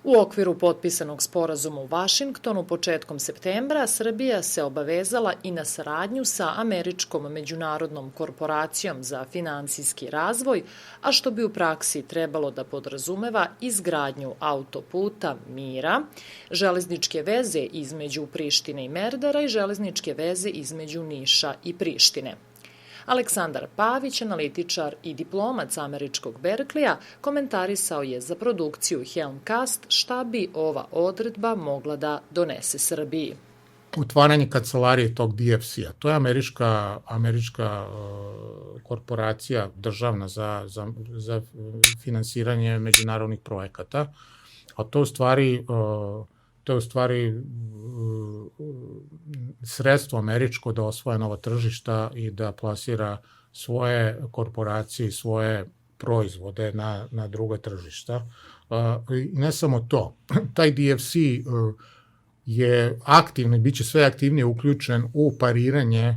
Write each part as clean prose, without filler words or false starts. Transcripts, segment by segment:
U okviru potpisanog sporazuma u Vašingtonu početkom septembra Srbija se obavezala i na saradnju sa Američkom međunarodnom korporacijom za finansijski razvoj, a što bi u praksi trebalo da podrazumeva izgradnju autoputa Mira, železničke veze između Prištine i Merdara i železničke veze između Niša i Prištine. Aleksandar Pavić, analitičar i diplomac američkog Berklija, komentarisao je za produkciju Helmcast šta bi ova odredba mogla da donese Srbiji. Otvaranje kancelarije tog DFC-a, to je američka korporacija državna za finansiranje međunarodnih projekata, a to je u stvari sredstvo američko da osvoje nova tržišta i da plasira svoje korporacije i svoje proizvode na druga tržišta. I ne samo to, taj DFC je aktivni, bit će sve aktivnije uključen u pariranje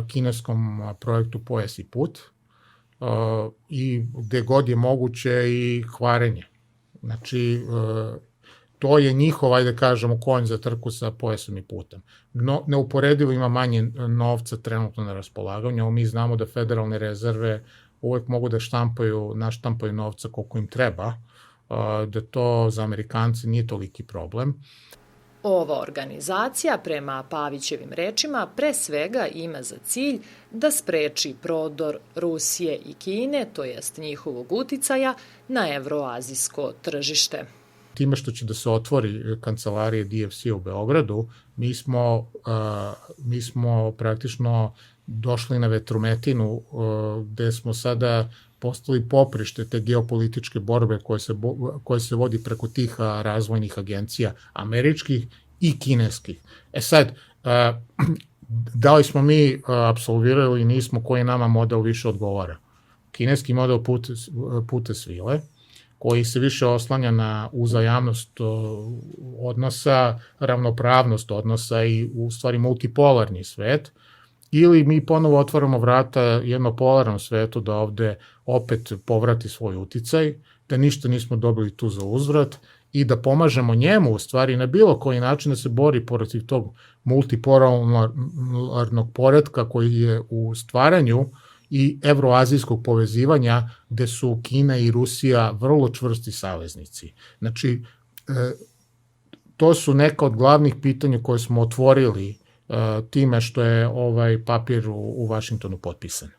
kineskom projektu Pojas i put i gde god je moguće i kvarenje. Znači, to je njihov, ajde kažemo, konj za trku sa pojasom i putem. Neuporedivo ima manje novca trenutno na raspolaganju, ali mi znamo da federalne rezerve uvek mogu da naštampaju novca koliko im treba, da to za Amerikance nije toliki problem. Ova organizacija, prema Pavićevim rečima, pre svega ima za cilj da spreči prodor Rusije i Kine, to jest njihovog uticaja, na evroazijsko tržište. Time što će da se otvori kancelarije DFC u Beogradu, mi smo praktično došli na vetrometinu gde smo sada postali poprište te geopolitičke borbe koje se vodi preko tih razvojnih agencija američkih i kineskih. Sad, da li smo mi apsolvirali i nismo, koji nama model više odgovara? Kineski model pute svile, koji se više oslanja na uzajamnost odnosa, ravnopravnost odnosa i u stvari multipolarni svet, ili mi ponovo otvaramo vrata jednopolarnom svetu da ovde opet povrati svoj uticaj, da ništa nismo dobili tu za uzvrat i da pomažemo njemu u stvari na bilo koji način da se bori protiv tog multipolarnog poretka koji je u stvaranju i evroazijskog povezivanja gde su Kina i Rusija vrlo čvrsti saveznici. Znači, to su neka od glavnih pitanja koje smo otvorili time što je ovaj papir u Vašingtonu potpisan.